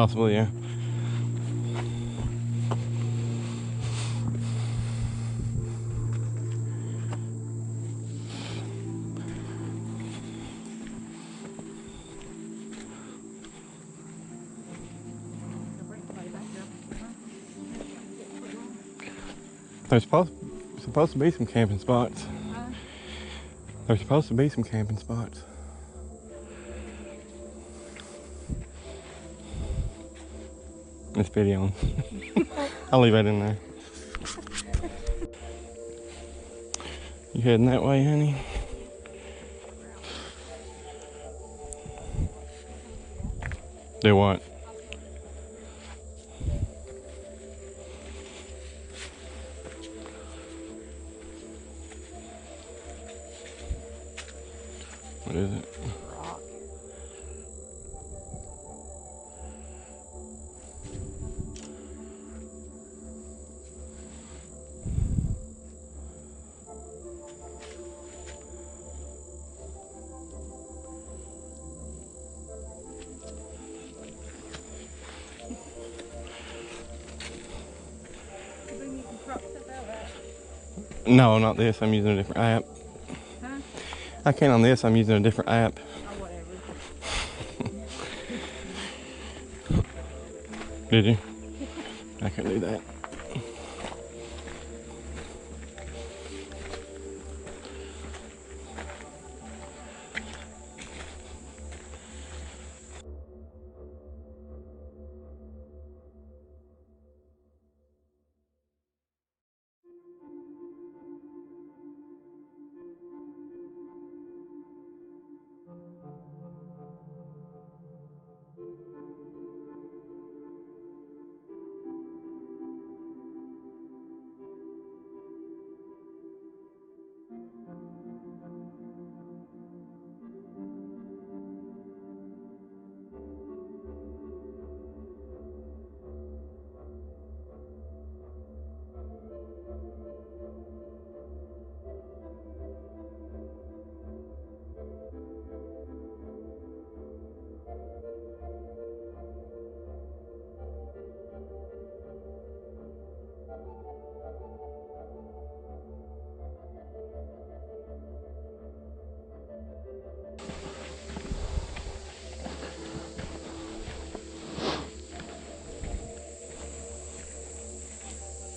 Possibly, yeah. There's supposed to be some camping spots. There's supposed to be some camping spots. It's video. I'll leave that in there. You heading that way, honey? Do what? What is it? Rock. No, not this. I'm using a different app. Huh? I can't on this. I'm using a different app. Oh, whatever. Did you? I can't do that.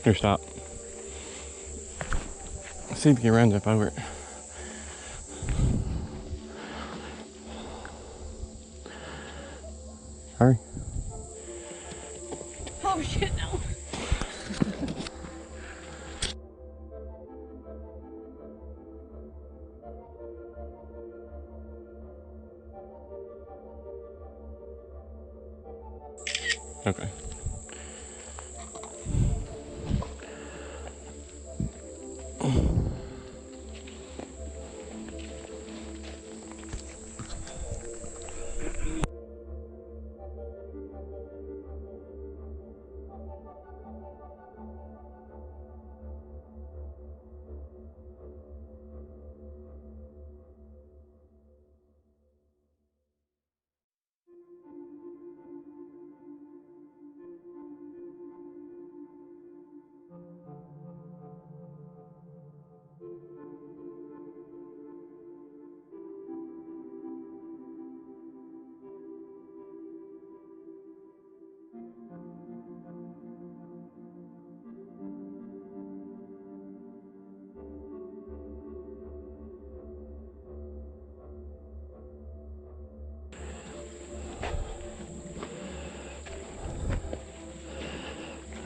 Here, stop. See if you can run up over it. Hurry. Oh, shit, no. Okay.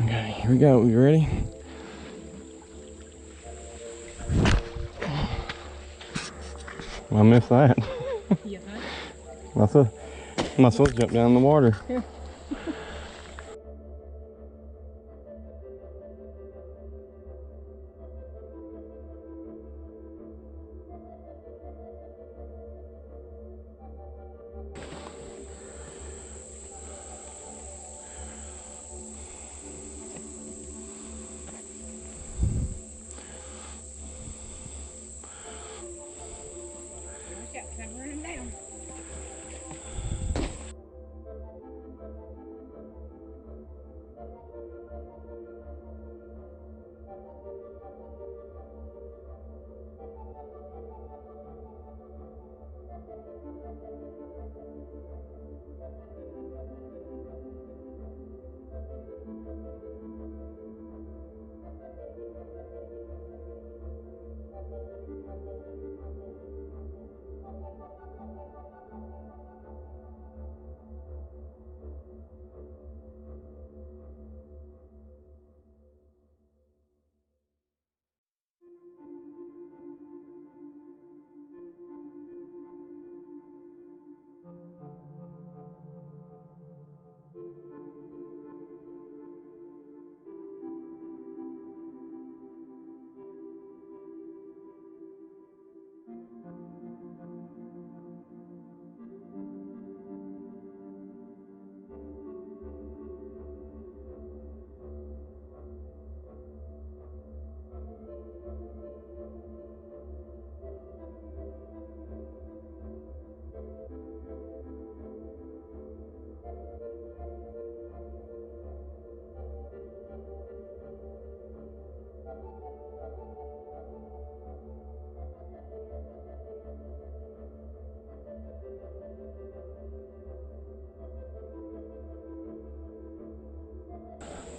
Okay, here we go. You ready? I missed that. Yeah. Might as well jump down in the water. Yeah. Watch out, 'cause I'm running down.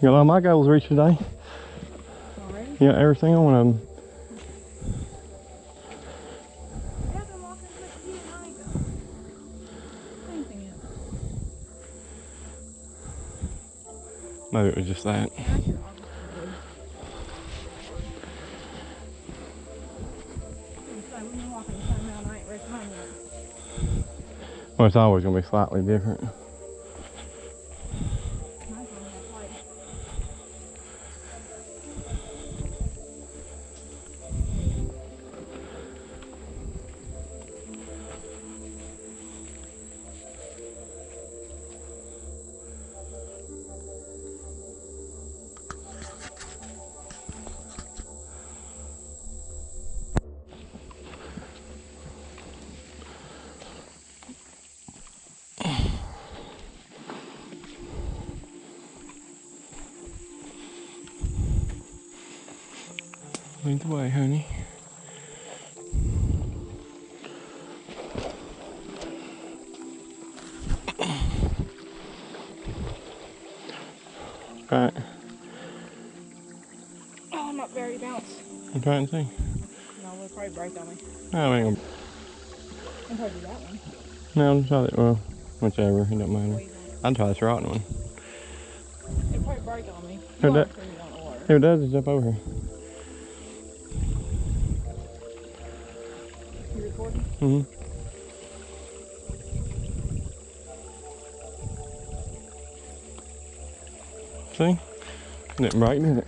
You know, my goals reached today. Already? Yeah, every single one of them. I've been walking since you and I go. Same thing yet. Maybe it was just that. Yeah, I should August be good. We've been walking the same amount. I ain't reached mine yet. Well, it's always going to be slightly different. Mine's only half light. Lead the way, honey. Right. Oh, I'm not very bounced. I'm trying to see. No, we'll probably break on me. No, I ain't gonna. I'll probably do that one. No, I'll try that. Well, whichever. It don't matter. Wait on I'll try this rotten one. it. It'll probably break on me. Who Well, that? I'm sure you want water. If it does, it's up over here. You recording? Mm-hmm. See? Didn't break, did it?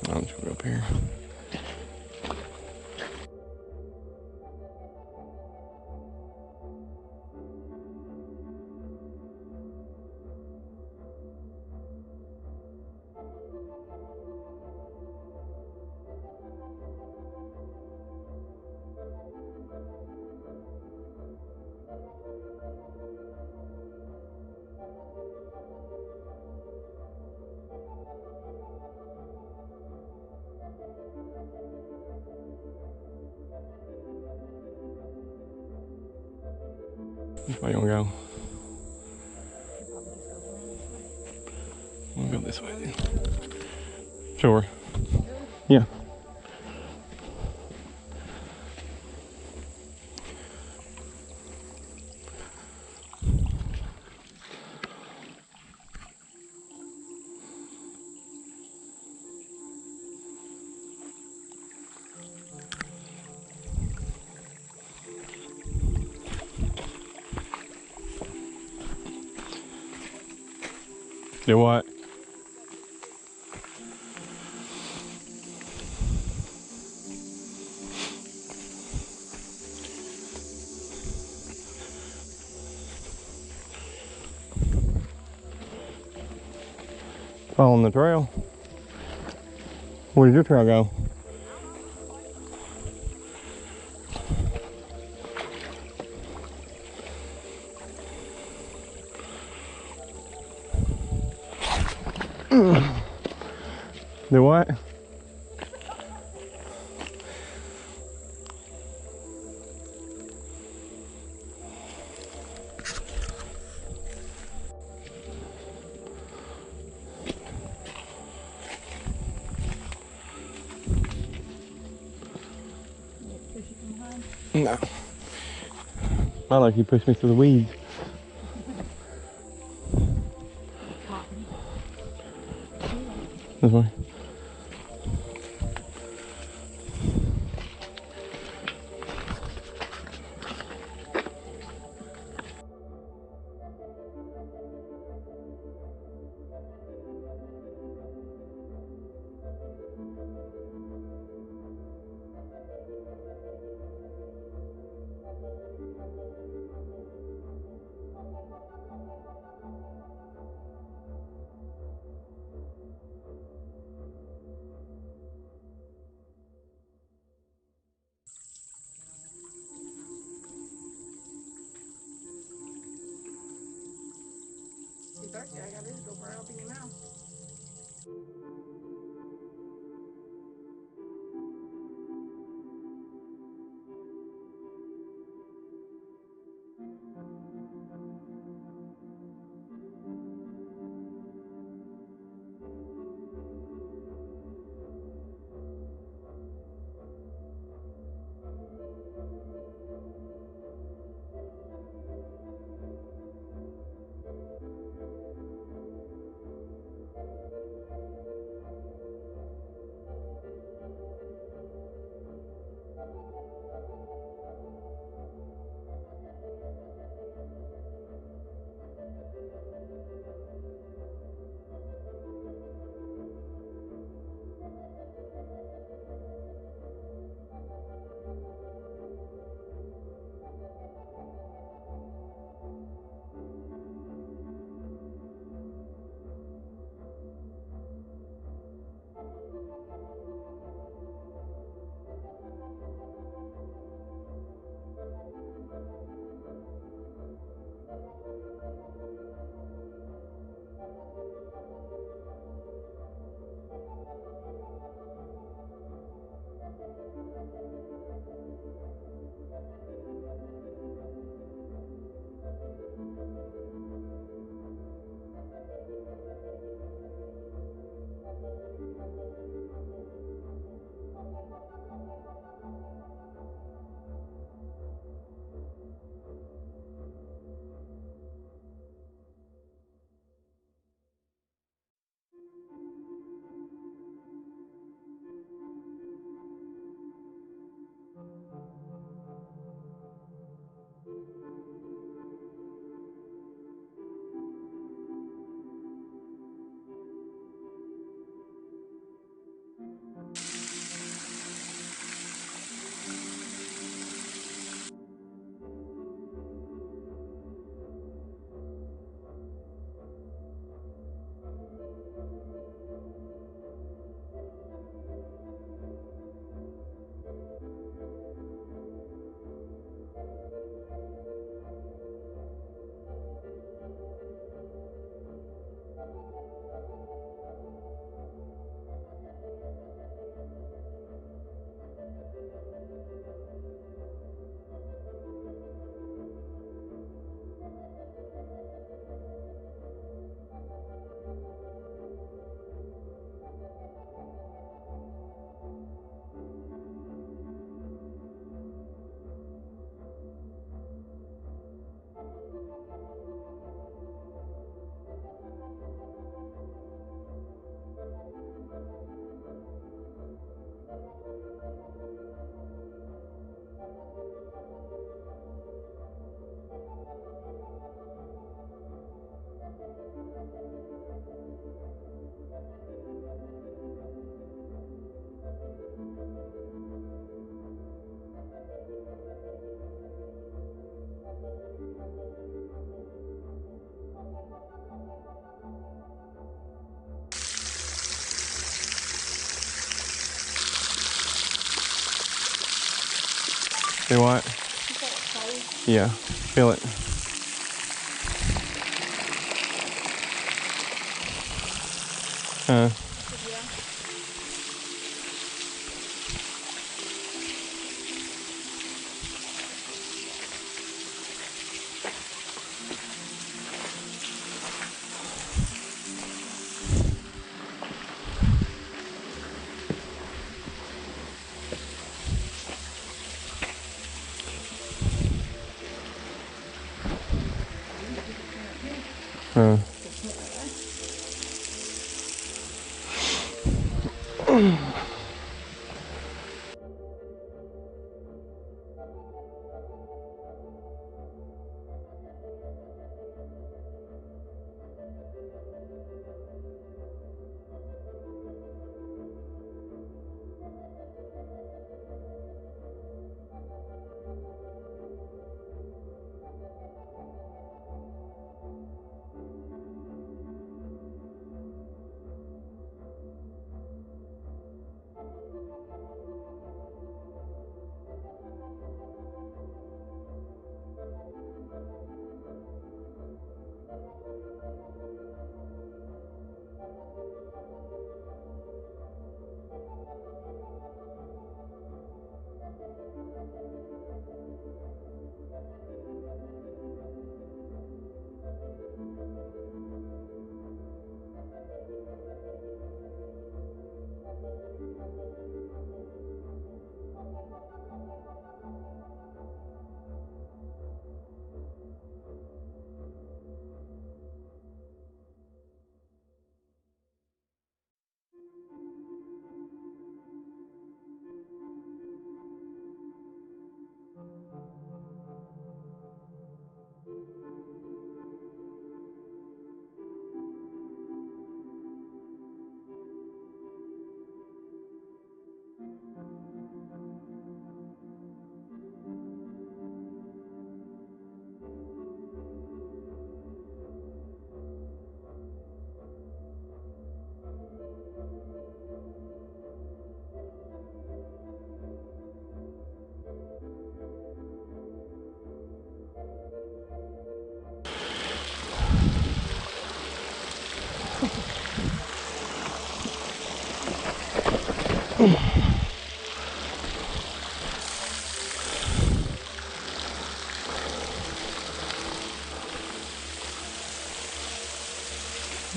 I'm just gonna go up here. Which way you wanna go? We'll go this way then. Sure. Yeah. Do what? Following the trail. Where did your trail go? Do what? Push you from behind. No. I like you push me through the weeds. Cotton. This way. You're thirsty. I got this. Go burn up in your mouth. Do what? Yeah, feel it.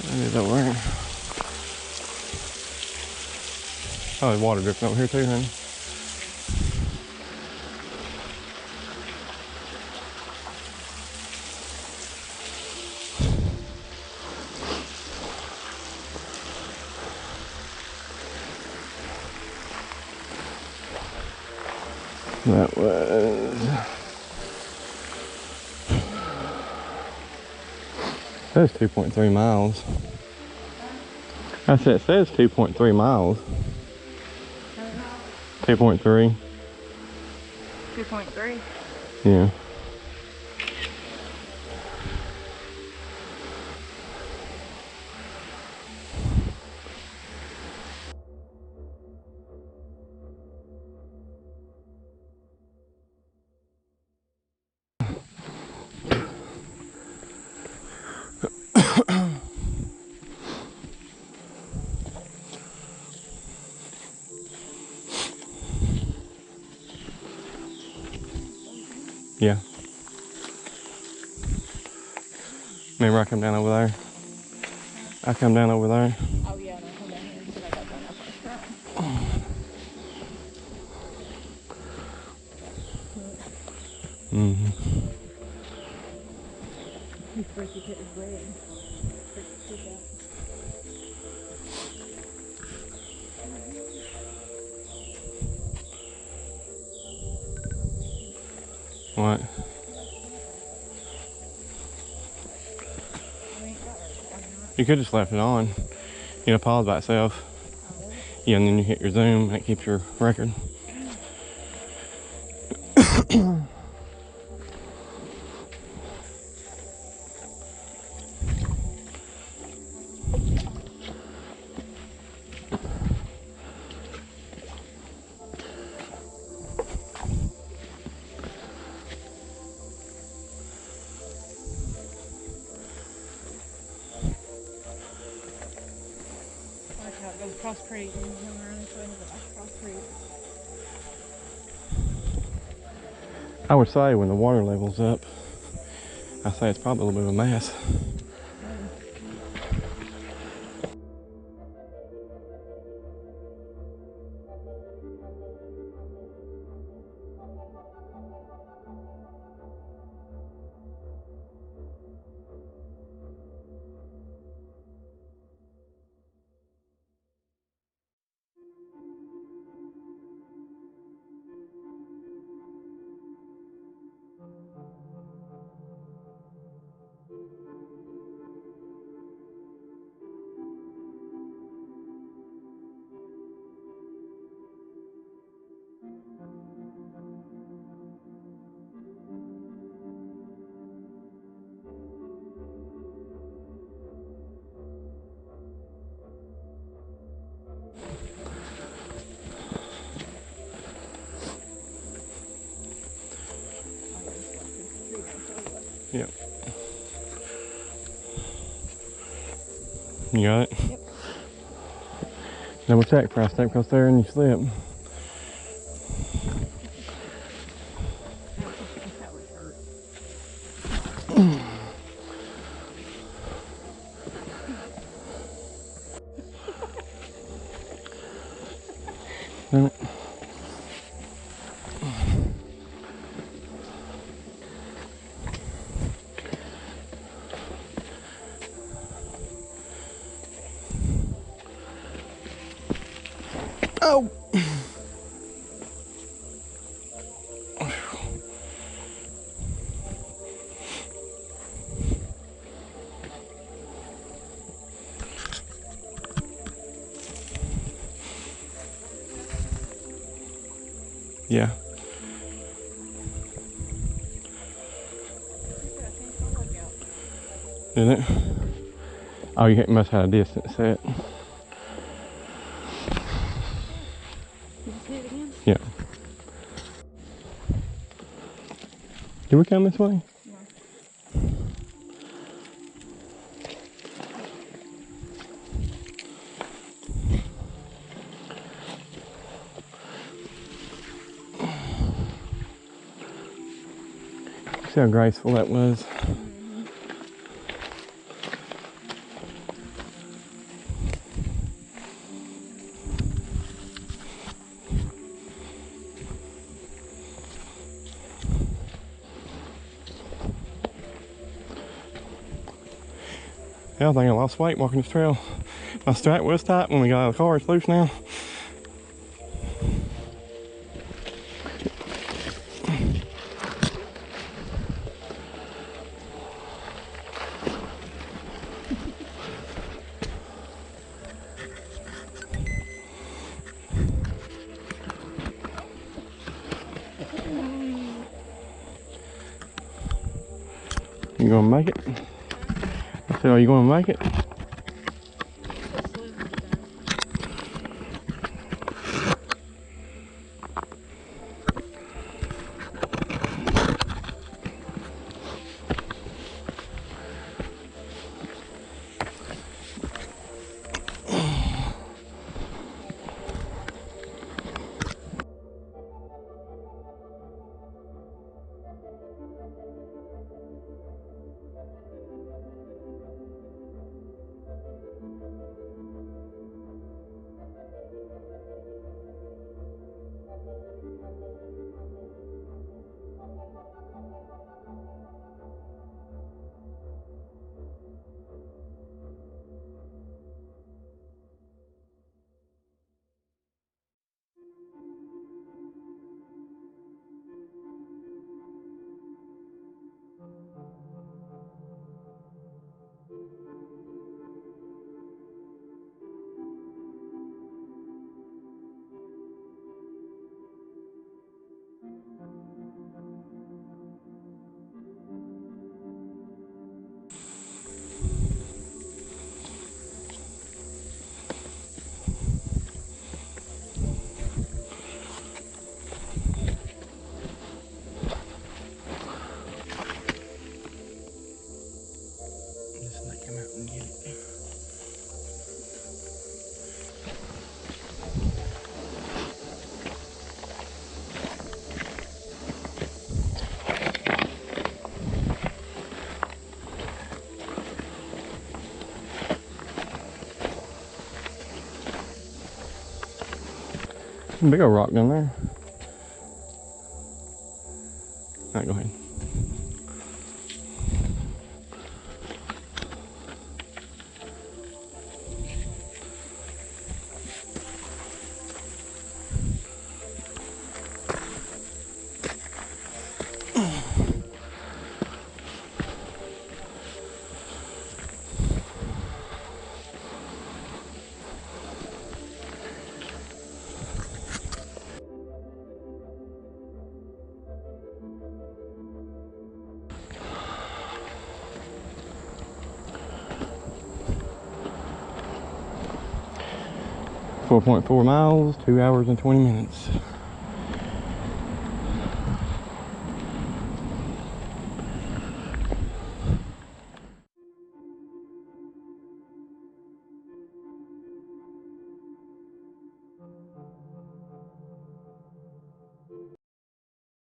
Maybe that work. Oh, there's water dripping over here too, honey. That was... It says 2.3 miles. I said it says 2.3 miles. 2.3. 2.3. Yeah. Yeah. Maybe I come down over there. I come down over there. Oh yeah, no, come down here and see if I got that first truck. Mm-hmm. He's freaky put his leg. Freaky shit out. What? We ain't got very far now. You could just left it on. You know, pause by itself. Yeah, and then you hit your zoom and it keeps your record. How it goes across the creek and then come around this way and go back across the creek. I would say when the water level's up, I say it's probably a little bit of a mess. Yep. You got it? Yep. Double check before I step across there and you slip. That would hurt. No. Oh! Yeah. Did it? Oh, you must have had a distance set. Did you see it again? Yeah. Did we come this way? No. See how graceful that was. Yeah, I think I lost weight walking this trail. My strap was tight when we got out of the car. It's loose now. You gonna make it? I said, are you gonna make it? Big old rock down there. Alright, go ahead. .4 miles, 2 hours and 20 minutes.